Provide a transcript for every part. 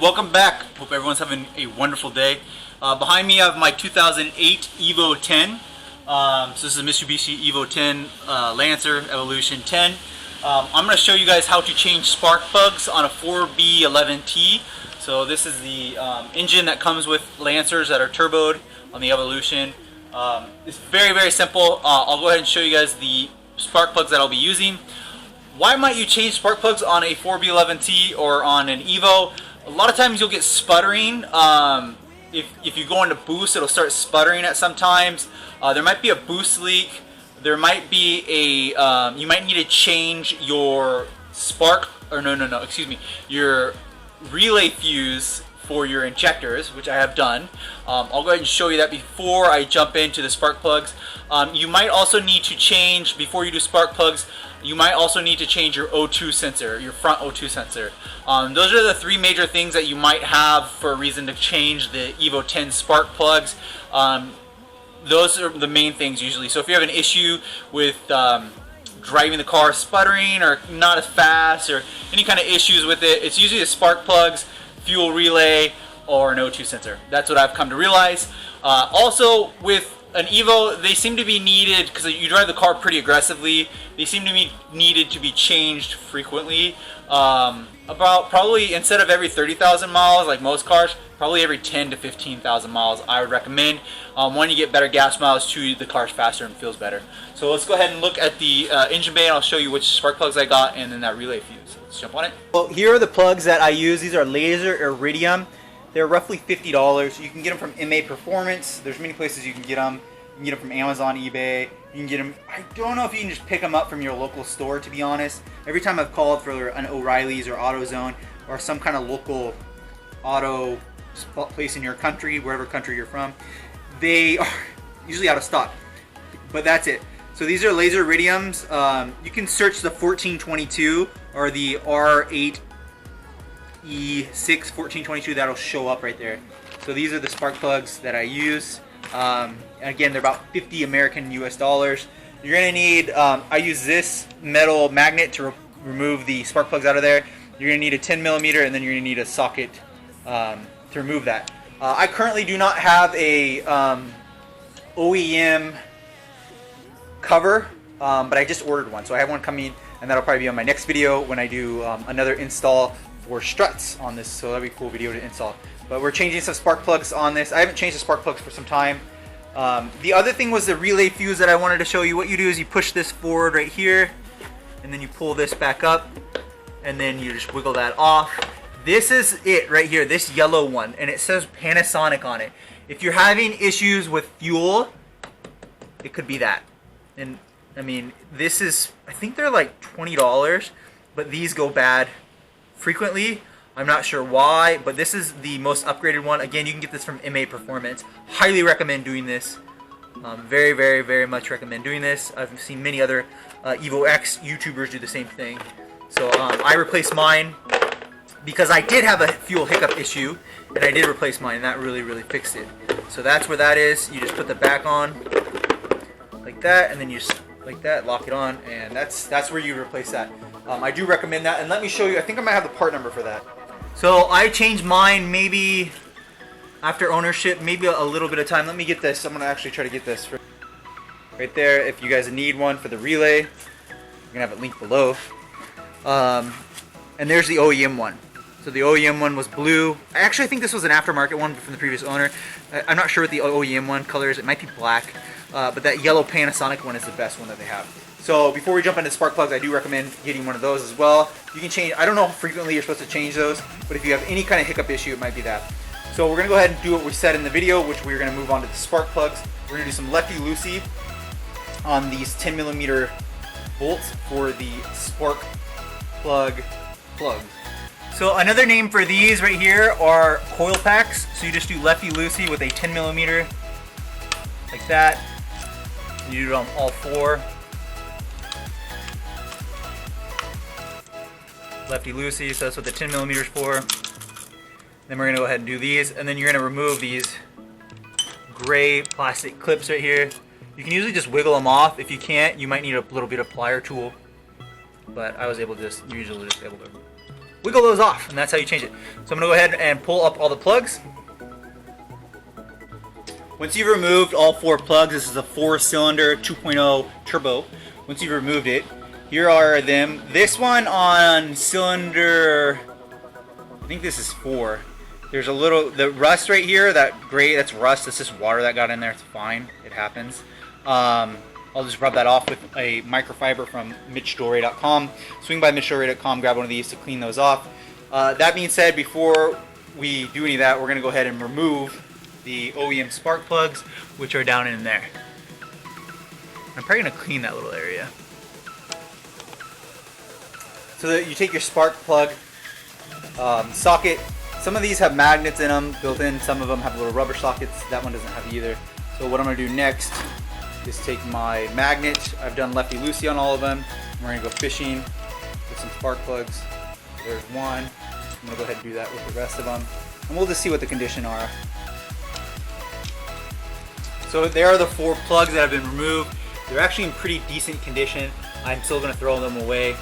welcome back. Hope everyone's having a wonderful day. Behind me I have my 2008 EVO 10. So this is a Mitsubishi EVO 10 Lancer Evolution 10. I'm going to show you guys how to change spark plugs on a 4B11T. So this is the engine that comes with Lancers that are turboed on the Evolution. It's very simple. I'll go ahead and show you guys the spark plugs that I'll be using. Why might you change spark plugs on a 4B11T or on an EVO? A lot of times you'll get sputtering. If you go into boost, it'll start sputtering at some times. There might be a boost leak. There might be a, you might need to change your your relay fuse for your injectors, which I have done. I'll go ahead and show you that before I jump into the spark plugs. You might also need to change, before you do spark plugs, you might also need to change your O2 sensor, your front O2 sensor. Those are the three major things that you might have for a reason to change the EVO 10 spark plugs. Those are the main things usually. So if you have an issue with driving the car sputtering or not as fast or any kind of issues with it, it's usually the spark plugs, fuel relay, or an O2 sensor. That's what I've come to realize. Also with an EVO, they seem to be needed, because you drive the car pretty aggressively, they seem to be needed to be changed frequently. About probably, instead of every 30,000 miles like most cars, probably every 10 to 15,000 miles I would recommend. One, you get better gas miles, two, the car's faster and feels better. So let's go ahead and look at the engine bay, and I'll show you which spark plugs I got and then that relay fuse. Let's jump on it. Well, here are the plugs that I use. These are laser iridium. They're roughly $50. You can get them from MA Performance. There's many places you can get them. You can get them from Amazon, eBay. You can get them, I don't know if you can just pick them up from your local store, to be honest. Every time I've called for an O'Reilly's or AutoZone or some kind of local auto place in your country, wherever country you're from, they are usually out of stock. But that's it. So these are laser iridiums. You can search the 1422 or the R8 E6 1422, that'll show up right there. So these are the spark plugs that I use. Again, they're about 50 American US dollars. You're gonna need, I use this metal magnet to remove the spark plugs out of there. You're gonna need a 10 millimeter, and then you're gonna need a socket to remove that. I currently do not have a OEM cover, but I just ordered one, so I have one coming, and that'll probably be on my next video when I do another install for struts on this, so that'll be a cool video to install. But we're changing some spark plugs on this. I haven't changed the spark plugs for some time. The other thing was the relay fuse that I wanted to show you. What you do is you push this forward right here, and then you pull this back up, and then you just wiggle that off. This is it right here, this yellow one, and it says Panasonic on it. If you're having issues with fuel, it could be that. And I mean, this is, I think they're like $20, but these go bad frequently. I'm not sure why, but this is the most upgraded one. Again, you can get this from MA Performance. Highly recommend doing this. Very much recommend doing this. I've seen many other EVO X YouTubers do the same thing. So I replaced mine because I did have a fuel hiccup issue, and I did replace mine, and that really fixed it. So that's where that is. You just put the back on like that, and then you just like that, lock it on, and that's where you replace that. I do recommend that, and let me show you. I think I might have the part number for that. So I changed mine maybe after ownership, maybe a little bit of time. Let me get this. I'm gonna actually try to get this right there. If you guys need one for the relay, I'm gonna have it linked below. And there's the OEM one. So the OEM one was blue. I think this was an aftermarket one from the previous owner. I'm not sure what the OEM one color is. It might be black, but that yellow Panasonic one is the best one that they have. So before we jump into spark plugs, I do recommend getting one of those as well. You can change, I don't know how frequently you're supposed to change those, but if you have any kind of hiccup issue, it might be that. So we're gonna go ahead and do what we said in the video, which we're gonna move on to the spark plugs. We're gonna do some lefty-loosey on these 10 millimeter bolts for the spark plug plugs. So another name for these right here are coil packs. So you just do lefty-loosey with a 10 millimeter like that. You do it on all four. Lefty-loosey, so that's what the 10 millimeters for. Then we're gonna go ahead and do these, and then you're gonna remove these gray plastic clips right here. You can usually just wiggle them off. If you can't, you might need a little bit of plier tool, but I was able to just able to wiggle those off, and that's how you change it. So I'm gonna go ahead and pull up all the plugs. Once you've removed all 4 plugs, this is a 4-cylinder 2.0 turbo. Once you've removed it, here are them. This one on cylinder, I think this is 4. There's a little, the rust right here, that gray, that's rust. It's just water that got in there. It's fine. It happens. I'll just rub that off with a microfiber from MITCHDORE.com. Swing by MITCHDORE.com, grab one of these to clean those off. That being said, before we do any of that, we're going to go ahead and remove the OEM spark plugs, which are down in there. I'm probably going to clean that little area. So that you take your spark plug socket. Some of these have magnets in them built in. Some of them have little rubber sockets. That one doesn't have either. So what I'm going to do next is take my magnet. I've done lefty loosey on all of them. We're going to go fishing with some spark plugs. There's one. I'm going to go ahead and do that with the rest of them. And we'll just see what the condition are. So there are the 4 plugs that have been removed. They're actually in pretty decent condition. I'm still going to throw them away.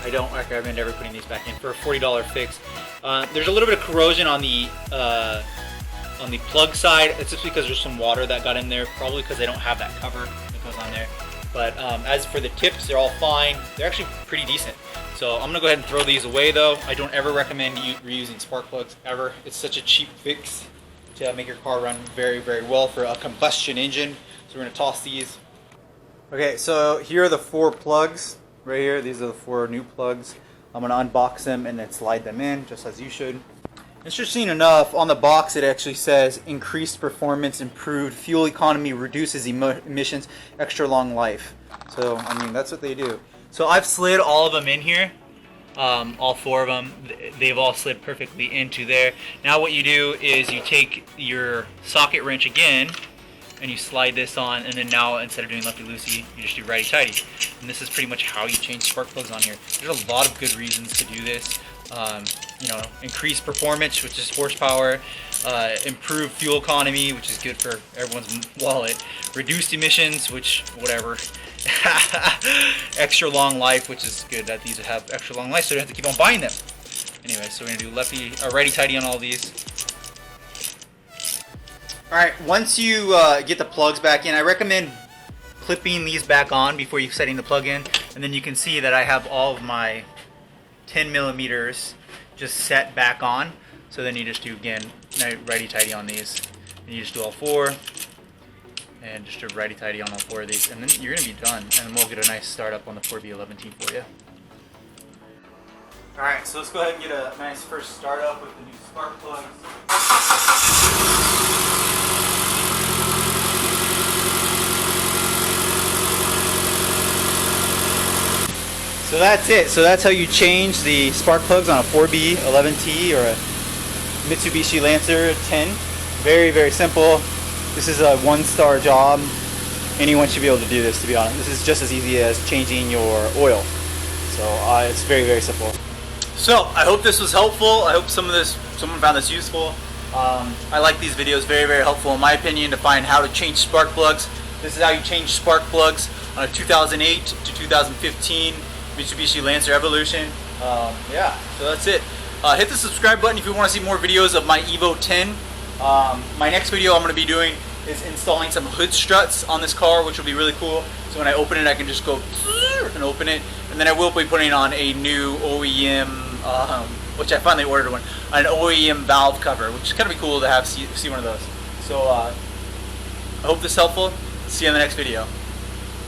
I don't recommend ever putting these back in for a $40 fix. There's a little bit of corrosion on the plug side. It's just because there's some water that got in there, probably because they don't have that cover that goes on there. But as for the tips, they're all fine. They're actually pretty decent. So I'm gonna go ahead and throw these away though. I don't ever recommend reusing spark plugs ever. It's such a cheap fix to make your car run very, very well for a combustion engine. So we're gonna toss these. Okay, so here are the 4 plugs right here. These are the 4 new plugs. I'm gonna unbox them and then slide them in, just as you should. Interesting enough, on the box it actually says increased performance, improved fuel economy, reduces emissions, extra long life. So I mean, that's what they do. So I've slid all of them in here, all 4 of them. They've all slid perfectly into there. Now what you do is you take your socket wrench again and you slide this on, and then now instead of doing lefty loosey, you just do righty tighty. And this is pretty much how you change spark plugs on here. There's a lot of good reasons to do this. You know, increased performance, which is horsepower, improved fuel economy, which is good for everyone's wallet, reduced emissions, which whatever, extra long life, which is good that these have extra long life, so you don't have to keep on buying them. Anyway, so we're gonna do righty tighty on all these. All right, once you get the plugs back in, I recommend clipping these back on before you setting the plug in, and then you can see that I have all of my 10 millimeters just set back on. So then you just do again righty tighty on these, and you just do all 4 and just do righty tighty on all 4 of these, and then you're gonna be done, and we'll get a nice start up on the 4B11T for you. Alright, so let's go ahead and get a nice first start up with the new spark plugs. So that's it. So that's how you change the spark plugs on a 4B11T or a Mitsubishi Lancer 10. Very, very simple. This is a 1-star job. Anyone should be able to do this, to be honest. This is just as easy as changing your oil. So it's very, very simple. So I hope this was helpful. I hope someone found this useful. I like these videos. Very, very helpful in my opinion to find how to change spark plugs. This is how you change spark plugs on a 2008 to 2015 Mitsubishi Lancer Evolution. Yeah, so that's it. Hit the subscribe button if you want to see more videos of my EVO 10. My next video I'm going to be doing is installing some hood struts on this car, which will be really cool. So when I open it, I can just go and open it. And then I will be putting on a new OEM, which I finally ordered one, an OEM valve cover, which is kind of be cool to have see one of those. So I hope this is helpful. See you in the next video.